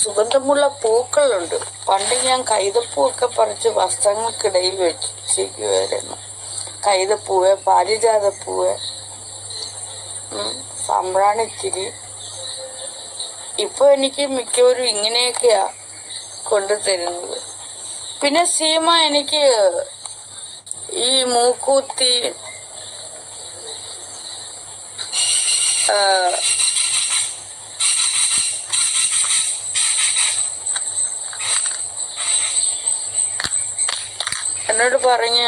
സുഗന്ധമുള്ള പൂക്കളുണ്ട്. പണ്ട് ഞാൻ കൈതപ്പൂവൊക്കെ പറിച്ച് വസ്ത്രങ്ങൾക്കിടയിൽ വെച്ചിരിക്കുമായിരുന്നു. കൈതപ്പൂവ്, പാരിജാതപ്പൂവ്, സാമ്പ്രാണിത്തിരി. ഇപ്പൊ എനിക്ക് മിക്കവരും ഇങ്ങനെയൊക്കെയാ കൊണ്ടുതരുന്നത്. പിന്നെ സീമ എനിക്ക് ഈ മൂക്കൂത്തി, എന്നോട് പറഞ്ഞ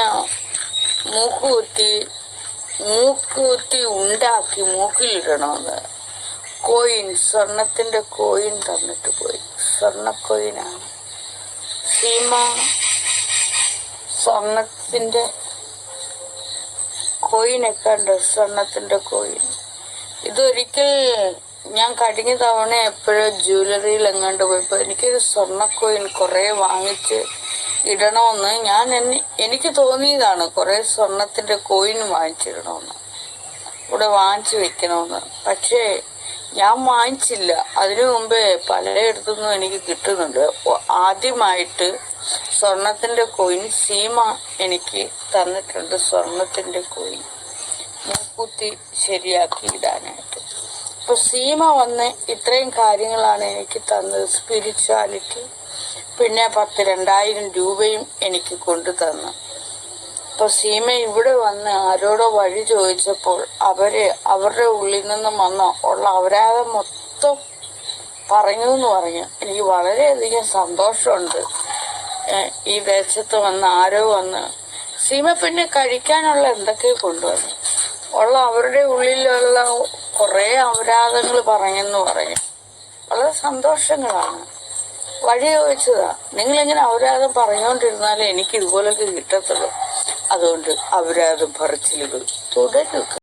മൂക്കുകുത്തി ഉണ്ടാക്കി മൂക്കിലിടണമെന്ന്. കോയിൻ, സ്വർണത്തിന്റെ കോയിൻ തന്നിട്ട് പോയി. സ്വർണ്ണ കോയിനാണ് സീമ. സ്വർണത്തിന്റെ കോയിനൊക്കെ ഉണ്ട്, സ്വർണത്തിന്റെ കോയിൻ. ഇതൊരിക്കൽ ഞാൻ കഴിഞ്ഞ തവണ എപ്പോഴും ജ്വല്ലറിയിൽ എങ്ങാണ്ട് പോയപ്പോ എനിക്കൊരു സ്വർണ്ണ കോയിൻ കുറെ വാങ്ങിച്ച് ഇടണമെന്ന് എനിക്ക് തോന്നിയതാണ്. കുറെ സ്വർണത്തിന്റെ കോയിൻ വാങ്ങിച്ചിടണമെന്ന്, ഇവിടെ വാങ്ങിച്ചു വെക്കണമെന്ന്. പക്ഷേ ഞാൻ വാങ്ങിച്ചില്ല. അതിനു മുമ്പേ പലയിടത്തുനിന്നും എനിക്ക് കിട്ടുന്നുണ്ട്. ആദ്യമായിട്ട് സ്വർണത്തിന്റെ കോയിൻ സീമ എനിക്ക് തന്നിട്ടുണ്ട്. സ്വർണത്തിന്റെ കോയിൻ മൂക്കുത്തി ശരിയാക്കി ഇടാനായിട്ട്. അപ്പൊ സീമ വന്ന് ഇത്രയും കാര്യങ്ങളാണ് എനിക്ക് തന്നത്. സ്പിരിച്വാലിറ്റി. പിന്നെ 2000 രൂപയും എനിക്ക് കൊണ്ടു തന്നു. അപ്പൊ സീമ ഇവിടെ വന്ന് ആരോടോ വഴി ചോദിച്ചപ്പോൾ അവരുടെ ഉള്ളിൽ നിന്നും ഉള്ള അപരാധം മൊത്തം പറഞ്ഞു എന്ന് പറഞ്ഞു. എനിക്ക് വളരെയധികം സന്തോഷമുണ്ട്. ഈ ദേശത്ത് വന്ന് ആരോ വന്ന് സീമ പിന്നെ കഴിക്കാനുള്ള എന്തൊക്കെയോ കൊണ്ടുവന്നു. അവരുടെ ഉള്ളിലുള്ള കുറെ അപരാധങ്ങൾ പറഞ്ഞെന്ന് പറഞ്ഞു. വളരെ സന്തോഷങ്ങളാണ്. വഴി ചോദിച്ചതാ, നിങ്ങളിങ്ങനെ അപരാധം പറഞ്ഞുകൊണ്ടിരുന്നാലേ എനിക്ക് ഇതുപോലൊക്കെ കിട്ടത്തുള്ളൂ. അതുകൊണ്ട് അപരാധം പറച്ചിലുകൾ തുടരുക.